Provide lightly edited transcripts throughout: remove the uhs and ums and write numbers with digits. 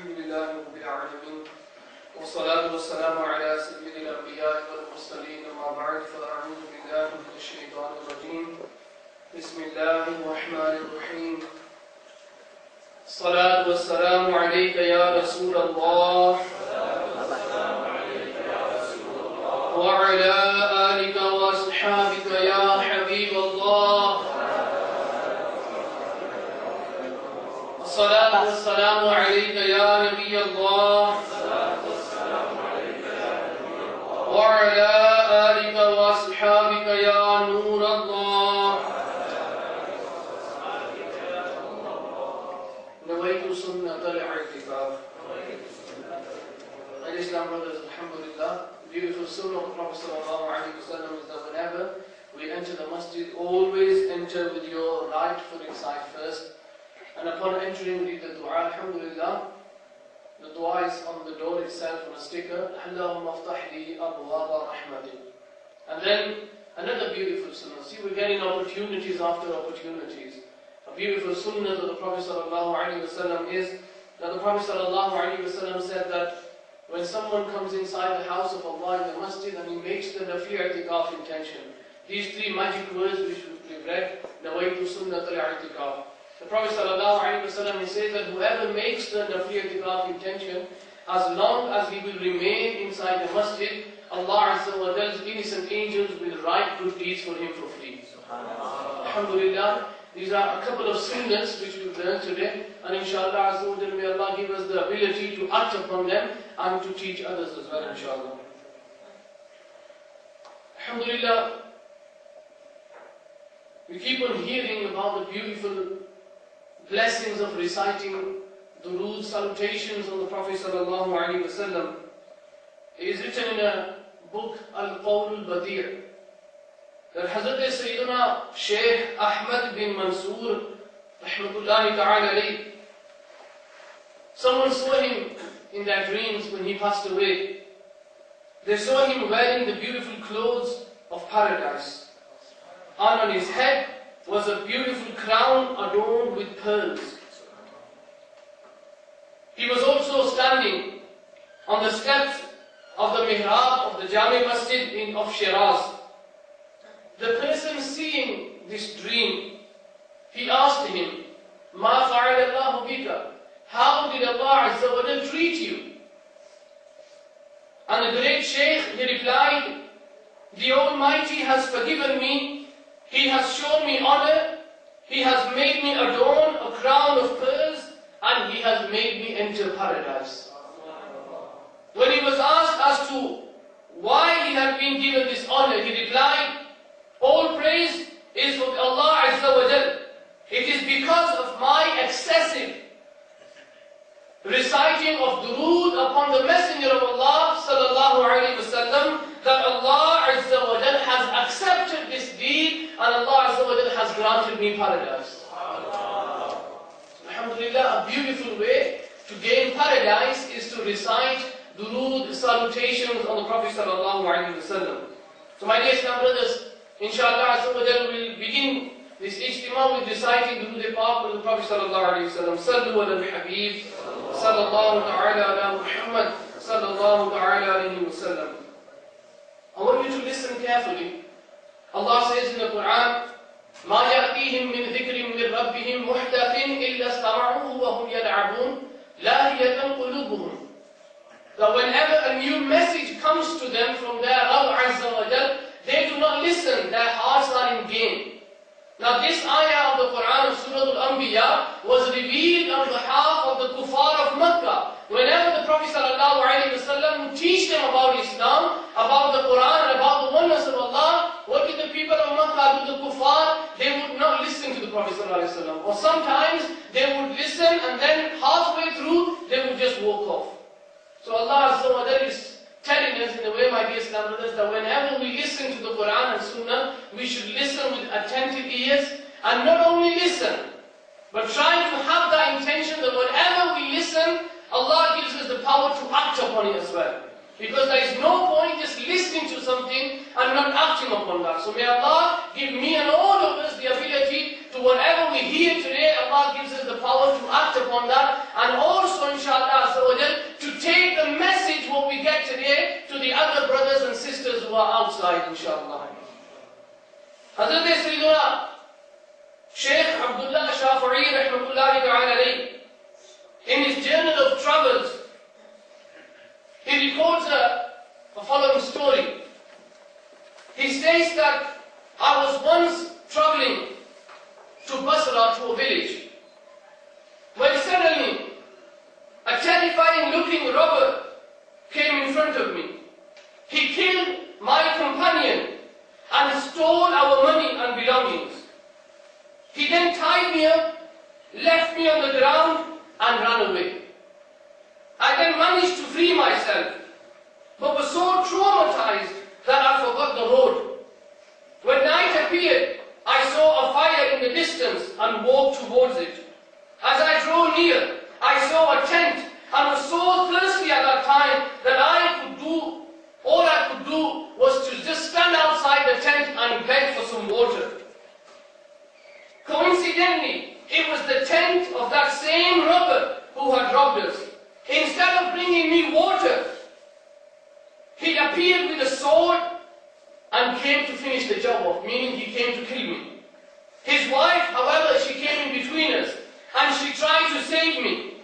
الحمد لله رب العالمين والصلاة والسلام على سيد الأنبياء والمرسلين أما بعد فأعوذ بالله من الشيطان الرجيم بسم الله الرحمن الرحيم الصلاة والسلام عليك يا رسول الله وعلى آلك وأصحابك يا حبيب الله الصلاة والسلام عليك يا نبي الله وعلى آلك وأصحابك يا نور الله نويت سنة الاعتكاف. Islam brothers, alhamdulillah, beautiful sunnah of the Prophet sallallahu alaihi wasallam is that whenever we enter the masjid, always enter with your right foot inside first. And upon entering, read the dua, alhamdulillah. The dua is on the door itself on a sticker, Allahumma aftah li abwaba rahmatik. And then another beautiful sunnah. See, we're getting opportunities after opportunities. A beautiful sunnah of the Prophet sallallahu alaihi wasallam is that the Prophet sallallahu alaihi wasallam said that when someone comes inside the house of Allah in the masjid and he makes the nafi i'tikaf intention, these three magic words which we've read, nawaitu sunnat al-i'tikaf. The Prophet ﷺ, he says that whoever makes the nafi i'tikaf intention, as long as he will remain inside the masjid, Allah Azza wa Jall's innocent angels will write good deeds for him for free. Alhamdulillah, these are a couple of sunnahs which we've learned today, and inshallah Azza wa Jalla, may Allah give us the ability to act upon them and to teach others as well, inshallah. Alhamdulillah, we keep on hearing about the beautiful blessings of reciting durood, salutations on the Prophet sallallahu alaihi wasallam. It is written in a book, Al-Qawl al-Badi', that Hazrat-e-Sayyidina Sheikh Ahmad bin Mansoor, rahmatullahi ta'ala alayh, someone saw him in their dreams when he passed away. They saw him wearing the beautiful clothes of paradise, and on his head was a beautiful crown adorned with pearls. He was also standing on the steps of the mihrab of the Jamia Masjid of Shiraz. The person seeing this dream, he asked him, Ma fa'ala Allahu bika? How did Allah Azza wa Jal treat you? And the great Shaykh, he replied, the Almighty has forgiven me. He has shown me honor, He has made me adorn a crown of pearls, and He has made me enter paradise. When he was asked as to why he had been given this honor, he replied, all praise is for Allah Azza wa Jal. It is because of my excessive reciting of durood upon the Messenger of Allah sallallahu alaihi wasallam that Allah Azza wa Jal has accepted this deed and Allah Azza wa Jal has granted me paradise. Alhamdulillah, a beautiful way to gain paradise is to recite durood, salutations on the Prophet sallallahu alaihi wasallam. So my dear Islam brothers, inshallah Azza wa Jal will begin this ijtima with reciting durood-e-Pak with the Prophet sallallahu alaihi wasallam. Sallu ala al-Habib, sallallahu ta'ala ala Muhammad, sallallahu ta'ala alayhi wasallam. I want you to listen carefully. Allah says in the Quran, مَا يَأْتِيهِم مِّن ذِكْرٍ مِّن رَبِّهِمْ مُحْدَثٍ إِلَّا اسْتَمَعُوهُ وَهُمْ يَلْعَبُونَ لَاهِيَةً قُلُوبُهُمْ. That whenever a new message comes to them from their Rabb Azza wa Jal, they do not listen, their hearts are in game. Now this ayah of the Quran of Surah Al-Anbiya was revealed on behalf of the kuffar of Makkah. Whenever the Prophet ﷺ would teach them about Islam, about the Quran, and about the oneness of Allah, what did the people of Makkah do, the kuffar? They would not listen to the Prophet ﷺ. Or sometimes they would listen and then halfway through they would just walk off. So Allah Azza wa Jalla is telling us in a way, my dear Islam brothers, that whenever we listen to the Quran and Sunnah, we should listen with attentive ears, and not only listen, but try to have that intention that whenever we listen, Allah gives us the power to act upon it as well. Because there is no point just listening to something and not acting upon that. So may Allah give me and all of us the ability to whatever we hear today, Allah gives us the power to act upon that. And also, inshallah, other brothers and sisters who are outside, inshallah. Hazrat-e-Maulana Sheikh Abdullah Shafi'i rahmatullahi ta'ala alayhi, in his Journal of Travels, he records a following story. He says that I was once traveling to Basra, to a village, when suddenly a terrifying looking robber came in front of me. He killed my companion and stole our money and belongings. He then tied me up, left me on the ground and ran away. I then managed to free myself, but was so traumatized that I forgot the road. When night appeared, I saw a fire in the distance and walked towards it. As I drew near, I saw a tent and was so thirsty at that time that all I could do was to just stand outside the tent and beg for some water. Coincidentally, it was the tent of that same robber who had robbed us. Instead of bringing me water, he appeared with a sword and came to finish the job off, meaning he came to kill me. His wife, however, she came in between us and she tried to save me.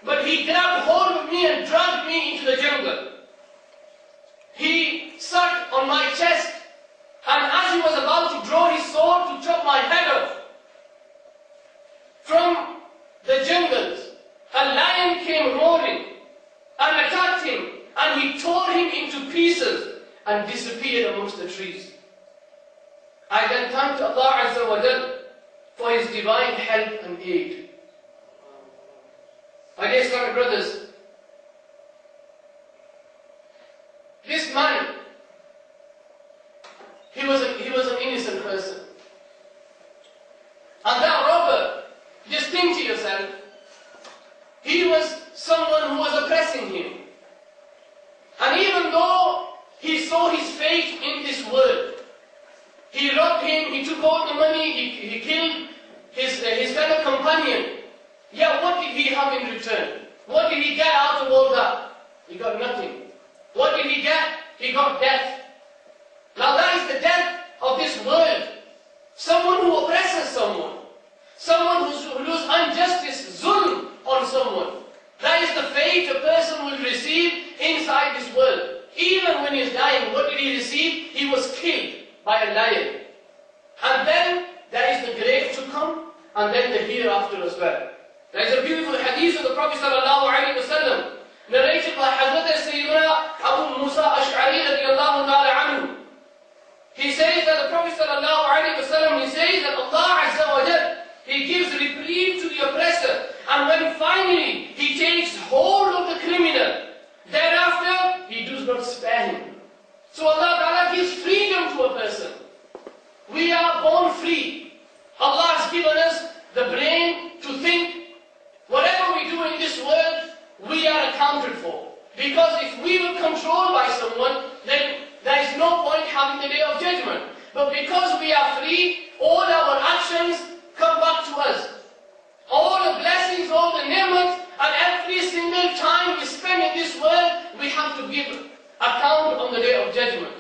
But he grabbed hold of me and dragged me into the jungle. He sat on my chest, and as he was about to draw his sword to chop my head off, from the jungles, a lion came roaring and attacked him, and he tore him into pieces and disappeared amongst the trees. I then thanked Allah Azza wa Jal for His divine help and aid. My dear Islamic brothers, this man, he was an innocent person. And that robber, just think to yourself, he was someone who was oppressing him. And even though he saw his fate in this world, he robbed him, he took all the money, he killed his fellow companion. Yeah, what did he have in return? What did he get out of all that? He got nothing. What did he get? He got death. Now that is the death of this world. Someone who oppresses someone. Someone who does injustice, zulm on someone. That is the fate a person will receive inside this world. Even when he is dying, what did he receive? He was killed by a lion. And then there is the grave to come, and then the hereafter as well. There is a beautiful hadith of the Prophet ﷺ, narrated by Hazrat-e-Maulana Abu Musa Ash'ari radiyallahu ta'ala anhu. He says that the Prophet ﷺ, he says that Allah Azza wa Jal, He gives reprieve to the oppressor, and when finally He takes hold of the criminal, thereafter He does not spare him. So Allah Ta'ala gives freedom to a person. We are born free. Allah has given us the brain to think. Whatever we do in this world, we are accounted for. Because if we were controlled by someone, then there is no point having the Day of Judgment. But because we are free, all our actions come back to us. All the blessings, all the ni'mat, and every single time we spend in this world, we have to give account on the Day of Judgment.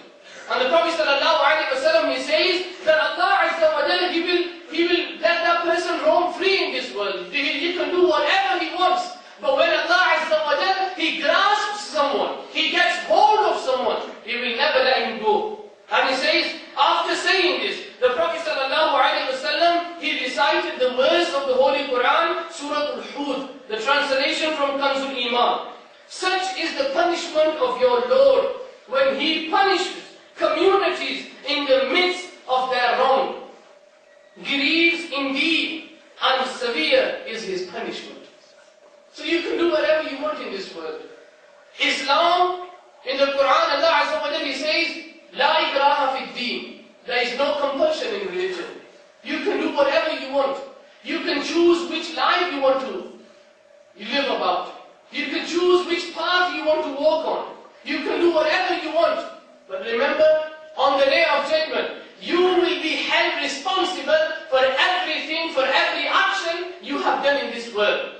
And the Prophet ﷺ, he says that Allah Azza wa Jalla, He will let that person roam free in this world. He can do whatever he wants. But when Allah Azza wa Jalla, He grasps someone, He gets hold of someone, He will never let him go. And he says, after saying this, the Prophet ﷺ, he recited the verse of the Holy Quran, Surah Al-Hud, the translation from Kanzul Iman. Such is the punishment of your Lord when He punishes communities in the midst of their wrong. Grieves indeed, and severe is His punishment. So you can do whatever you want in this world. Islam, in the Quran, Allah Azza wa Jalla, He says, La ikraha fi ddeen. There is no compulsion in religion. You can do whatever you want. You can choose which life you want to live about. You can choose which path you want to walk on. You can do whatever you want. But remember, on the Day of Judgment, you will be held responsible for everything, for every action you have done in this world.